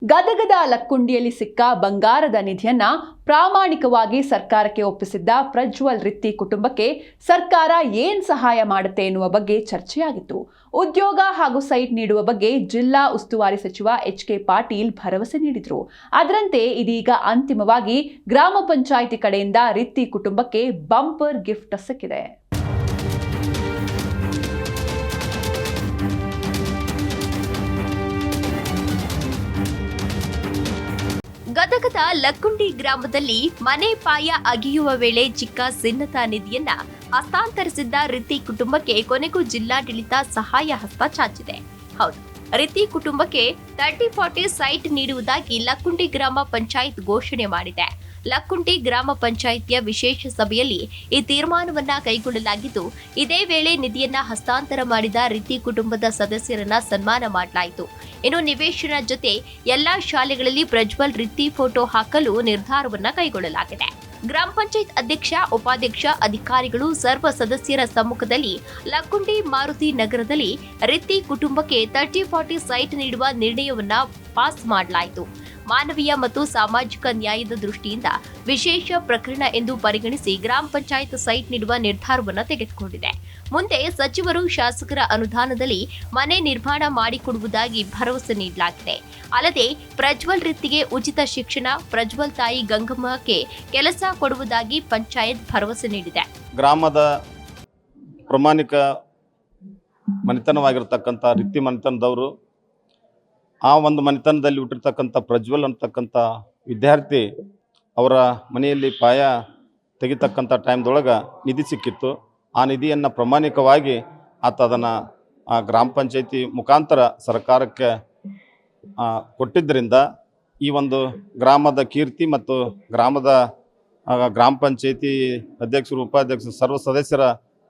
ಗದಗದ ಲಕ್ಕುಂಡಿಯಲ್ಲಿ ಸಿಕ್ಕ ಬಂಗಾರದ ನಿಧಿಯನ್ನ ಪ್ರಾಮಾಣಿಕವಾಗಿ ಸರ್ಕಾರಕ್ಕೆ ಒಪ್ಪಿಸಿದ್ದ ಪ್ರಜ್ವಲ್ ರಿತ್ತಿ ಕುಟುಂಬಕ್ಕೆ ಸರ್ಕಾರ ಏನ್ ಸಹಾಯ ಮಾಡುತ್ತೆ ಎನ್ನುವ ಬಗ್ಗೆ ಚರ್ಚೆಯಾಗಿತ್ತು. ಉದ್ಯೋಗ ಹಾಗೂ ಸೈಟ್ ನೀಡುವ ಬಗ್ಗೆ ಜಿಲ್ಲಾ ಉಸ್ತುವಾರಿ ಸಚಿವ ಎಚ್.ಕೆ. ಪಾಟೀಲ್ ಭರವಸೆ ನೀಡಿದ್ರು. ಅದರಂತೆ ಇದೀಗ ಅಂತಿಮವಾಗಿ ಗ್ರಾಮ ಪಂಚಾಯಿತಿ ಕಡೆಯಿಂದ ರಿತ್ತಿ ಕುಟುಂಬಕ್ಕೆ ಬಂಪರ್ ಗಿಫ್ಟ್ ಸಿಕ್ಕಿದೆ. ಗದಗದ ಲಕ್ಕುಂಡಿ ಗ್ರಾಮದಲ್ಲಿ ಮನೆ ಪಾಯ ಅಗೆಯುವ ವೇಳೆ ಚಿಕ್ಕ ಸಿನ್ನತಾ ನಿಧಿಯನ್ನ ಹಸ್ತಾಂತರಿಸಿದ್ದ ರಿತ್ತಿ ಕುಟುಂಬಕ್ಕೆ ಕೊನೆಗೂ ಜಿಲ್ಲಾಡಳಿತ ಸಹಾಯ ಹಸ್ತ ಚಾಚಿದೆ. ಹೌದು, ರಿತ್ತಿ ಕುಟುಂಬಕ್ಕೆ 30-40 ಸೈಟ್ ನೀಡುವುದಾಗಿ ಲಕ್ಕುಂಡಿ ಗ್ರಾಮ ಪಂಚಾಯತ್ ಘೋಷಣೆ ಮಾಡಿದೆ. ಲಕ್ಕುಂಡಿ ಗ್ರಾಮ ಪಂಚಾಯಿತಿಯ ವಿಶೇಷ ಸಭೆಯಲ್ಲಿ ಈ ತೀರ್ಮಾನವನ್ನ ಕೈಗೊಳ್ಳಲಾಗಿದ್ದು, ಇದೇ ವೇಳೆ ನಿಧಿಯನ್ನ ಹಸ್ತಾಂತರ ಮಾಡಿದ ರಿತ್ತಿ ಕುಟುಂಬದ ಸದಸ್ಯರನ್ನ ಸನ್ಮಾನ ಮಾಡಲಾಯಿತು. ಇನ್ನು ನಿವೇಶನ ಜೊತೆ ಎಲ್ಲಾ ಶಾಲೆಗಳಲ್ಲಿ ಪ್ರಜ್ವಲ್ ರಿತ್ತಿ ಫೋಟೋ ಹಾಕಲು ನಿರ್ಧಾರವನ್ನ ಕೈಗೊಳ್ಳಲಾಗಿದೆ. ಗ್ರಾಮ ಪಂಚಾಯತ್ ಅಧ್ಯಕ್ಷ, ಉಪಾಧ್ಯಕ್ಷ, ಅಧಿಕಾರಿಗಳು, ಸರ್ವ ಸದಸ್ಯರ ಸಮ್ಮುಖದಲ್ಲಿ ಲಕ್ಕುಂಡಿ ಮಾರುತಿ ನಗರದಲ್ಲಿ ರಿತ್ತಿ ಕುಟುಂಬಕ್ಕೆ 30-40 ಸೈಟ್ ನೀಡುವ ನಿರ್ಣಯವನ್ನ ಪಾಸ್ ಮಾಡಲಾಯಿತು. ಮಾನವೀಯ ಮತ್ತು ಸಾಮಾಜಿಕ ನ್ಯಾಯದ ದೃಷ್ಟಿಯಿಂದ ವಿಶೇಷ ಪ್ರಕರಣ ಎಂದು ಪರಿಗಣಿಸಿ ಗ್ರಾಮ ಪಂಚಾಯತ್ ಸೈಟ್ ನೀಡುವ ನಿರ್ಧಾರವನ್ನು ತೆಗೆದುಕೊಂಡಿದೆ. ಮುಂದೆ ಸಚಿವರು, ಶಾಸಕರ ಅನುದಾನದಲ್ಲಿ ಮನೆ ನಿರ್ಮಾಣ ಮಾಡಿಕೊಡುವುದಾಗಿ ಭರವಸೆ ನೀಡಲಾಗಿದೆ. ಅಲ್ಲದೆ ಪ್ರಜ್ವಲ್ ರಿತ್ತಿಗೆ ಉಚಿತ ಶಿಕ್ಷಣ, ಪ್ರಜ್ವಲ್ ತಾಯಿ ಗಂಗಮ್ಮಕ್ಕೆ ಕೆಲಸ ಕೊಡುವುದಾಗಿ ಪಂಚಾಯತ್ ಭರವಸೆ ನೀಡಿದೆ. ಗ್ರಾಮದ ಪ್ರಾಮಾಣಿಕ ಮನೆತನವಾಗಿರತಕ್ಕಂಥ ರಿತ್ತಿ ಮನೆತನದವರು, ಆ ಒಂದು ಮನೆತನದಲ್ಲಿ ಹುಟ್ಟಿರ್ತಕ್ಕಂಥ ಪ್ರಜ್ವಲ್ ಅಂತಕ್ಕಂಥ ವಿದ್ಯಾರ್ಥಿ ಅವರ ಮನೆಯಲ್ಲಿ ಪಾಯ ತೆಗಿತಕ್ಕಂಥ ಟೈಮ್ದೊಳಗೆ ನಿಧಿ ಸಿಕ್ಕಿತ್ತು. ಆ ನಿಧಿಯನ್ನು ಪ್ರಾಮಾಣಿಕವಾಗಿ ಅದನ್ನು ಗ್ರಾಮ ಪಂಚಾಯತಿ ಮುಖಾಂತರ ಸರ್ಕಾರಕ್ಕೆ ಕೊಟ್ಟಿದ್ದರಿಂದ ಈ ಒಂದು ಗ್ರಾಮದ ಕೀರ್ತಿ ಮತ್ತು ಗ್ರಾಮ ಪಂಚಾಯತಿ ಅಧ್ಯಕ್ಷರು, ಉಪಾಧ್ಯಕ್ಷರು, ಸರ್ವ ಸದಸ್ಯರ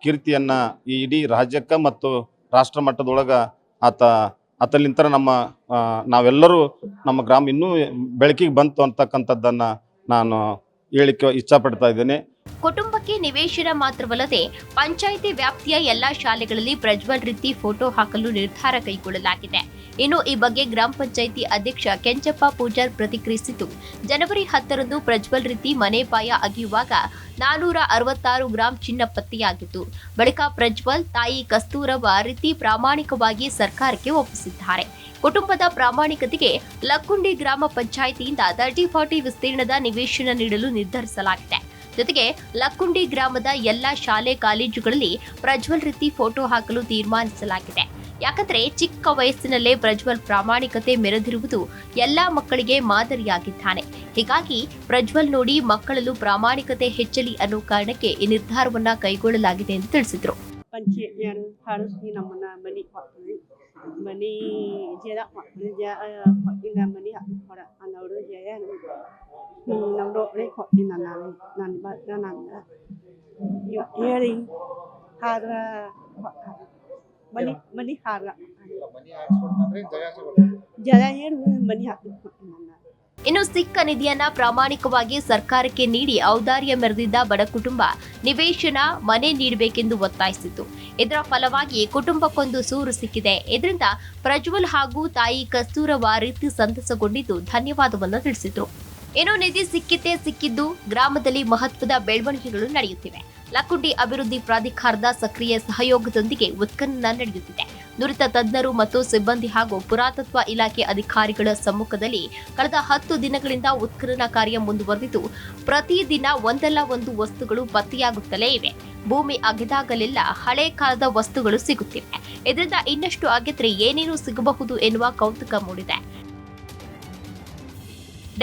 ಕೀರ್ತಿಯನ್ನು ಈ ಇಡೀ ರಾಜ್ಯಕ್ಕೆ ಮತ್ತು ರಾಷ್ಟ್ರ ಮಟ್ಟದೊಳಗೆ ಆತಲಿಂತರ ನಾವೆಲ್ಲರೂ ನಮ್ಮ ಗ್ರಾಮ ಇನ್ನೂ ಬೆಳಕಿಗೆ ಬಂತು ಅಂತಕ್ಕಂಥದ್ದನ್ನು ನಾನು ಹೇಳಿಕೆ ಇಚ್ಛಪಡ್ತಾ ಇದ್ದೇನೆ. ಕುಟುಂಬಕ್ಕೆ ನಿವೇಶನ ಮಾತ್ರವಲ್ಲದೆ ಪಂಚಾಯಿತಿ ವ್ಯಾಪ್ತಿಯ ಎಲ್ಲಾ ಶಾಲೆಗಳಲ್ಲಿ ಪ್ರಜ್ವಲ್ ರಿತ್ತಿ ಫೋಟೋ ಹಾಕಲು ನಿರ್ಧಾರ ಕೈಗೊಳ್ಳಲಾಗಿದೆ. ಇನ್ನು ಈ ಬಗ್ಗೆ ಗ್ರಾಮ ಪಂಚಾಯಿತಿ ಅಧ್ಯಕ್ಷ ಕೆಂಚಪ್ಪ ಪೂಜಾರ್ ಪ್ರತಿಕ್ರಿಯಿಸಿದ್ದು, ಜನವರಿ 10ರಂದು ಪ್ರಜ್ವಲ್ ರಿತ್ತಿ ಮನೆ ಪಾಯ ಅಗೆಯುವಾಗ 466 ಗ್ರಾಂ ಚಿನ್ನ ಪತ್ತೆಯಾಗಿತ್ತು. ಬಳಿಕ ಪ್ರಜ್ವಲ್ ತಾಯಿ ಕಸ್ತೂರವ್ವ ರಿತ್ತಿ ಪ್ರಾಮಾಣಿಕವಾಗಿ ಸರ್ಕಾರಕ್ಕೆ ಒಪ್ಪಿಸಿದ್ದಾರೆ. ಕುಟುಂಬದ ಪ್ರಾಮಾಣಿಕತೆಗೆ ಲಕ್ಕುಂಡಿ ಗ್ರಾಮ ಪಂಚಾಯಿತಿಯಿಂದ 30-40 ವಿಸ್ತೀರ್ಣದ ನಿವೇಶನ ನೀಡಲು ನಿರ್ಧರಿಸಲಾಗಿದೆ. ಜೊತೆಗೆ ಲಕ್ಕುಂಡಿ ಗ್ರಾಮದ ಎಲ್ಲಾ ಶಾಲೆ ಕಾಲೇಜುಗಳಲ್ಲಿ ಪ್ರಜ್ವಲ್ ರಿತ್ತಿ ಫೋಟೋ ಹಾಕಲು ತೀರ್ಮಾನಿಸಲಾಗಿದೆ. ಯಾಕಂದ್ರೆ ಚಿಕ್ಕ ವಯಸ್ಸಿನಲ್ಲೇ ಪ್ರಜ್ವಲ್ ಪ್ರಾಮಾಣಿಕತೆ ಮೆರೆದಿರುವುದು ಎಲ್ಲಾ ಮಕ್ಕಳಿಗೆ ಮಾದರಿಯಾಗಿದ್ದಾನೆ. ಹೀಗಾಗಿ ಪ್ರಜ್ವಲ್ ನೋಡಿ ಮಕ್ಕಳಲ್ಲೂ ಪ್ರಾಮಾಣಿಕತೆ ಹೆಚ್ಚಲಿ ಅನ್ನೋ ಕಾರಣಕ್ಕೆ ಈ ನಿರ್ಧಾರವನ್ನ ಕೈಗೊಳ್ಳಲಾಗಿದೆ ಎಂದು ತಿಳಿಸಿದ್ರು. ಇನ್ನು ಸಿಕ್ಕ ನಿಧಿಯನ್ನ ಪ್ರಾಮಾಣಿಕವಾಗಿ ಸರ್ಕಾರಕ್ಕೆ ನೀಡಿ ಔದಾರ್ಯ ಮೆರೆದಿದ್ದ ಬಡ ಕುಟುಂಬ ನಿವೇಶನ, ಮನೆ ನೀಡಬೇಕೆಂದು ಒತ್ತಾಯಿಸಿತ್ತು. ಇದರ ಫಲವಾಗಿ ಕುಟುಂಬಕ್ಕೊಂದು ಸೂರು ಸಿಕ್ಕಿದೆ. ಇದರಿಂದ ಪ್ರಜ್ವಲ್ ಹಾಗೂ ತಾಯಿ ಕಸ್ತೂರವ್ವ ರಿತ್ತಿ ಸಂತಸಗೊಂಡಿದ್ದು ಧನ್ಯವಾದವನ್ನು ತಿಳಿಸಿದ್ರು. ಇನ್ನು ನಿಧಿ ಸಿಕ್ಕಿದ್ದು ಗ್ರಾಮದಲ್ಲಿ ಮಹತ್ವದ ಬೆಳವಣಿಗೆಗಳು ನಡೆಯುತ್ತಿವೆ. ಲಕ್ಕುಂಡಿ ಅಭಿವೃದ್ಧಿ ಪ್ರಾಧಿಕಾರದ ಸಕ್ರಿಯ ಸಹಯೋಗದೊಂದಿಗೆ ಉತ್ಖನನ ನಡೆಯುತ್ತಿದೆ. ನುರಿತ ತಜ್ಞರು ಮತ್ತು ಸಿಬ್ಬಂದಿ ಹಾಗೂ ಪುರಾತತ್ವ ಇಲಾಖೆ ಅಧಿಕಾರಿಗಳ ಸಮ್ಮುಖದಲ್ಲಿ ಕಳೆದ 10 ದಿನಗಳಿಂದ ಉತ್ಖನನ ಕಾರ್ಯ ಮುಂದುವರೆದಿದ್ದು, ಪ್ರತಿದಿನ ಒಂದಲ್ಲ ಒಂದು ವಸ್ತುಗಳು ಪತ್ತೆಯಾಗುತ್ತಲೇ ಇವೆ. ಭೂಮಿ ಅಗೆದಾಗಲೆಲ್ಲ ಹಳೆ ಕಾಲದ ವಸ್ತುಗಳು ಸಿಗುತ್ತಿವೆ. ಇದರಿಂದ ಇನ್ನಷ್ಟು ಅಗೆದ್ರೆ ಏನೇನು ಸಿಗಬಹುದು ಎನ್ನುವ ಕೌತುಕ ಮೂಡಿದೆ.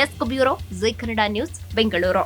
Desk bureau, G Kannada news, Bengaluru.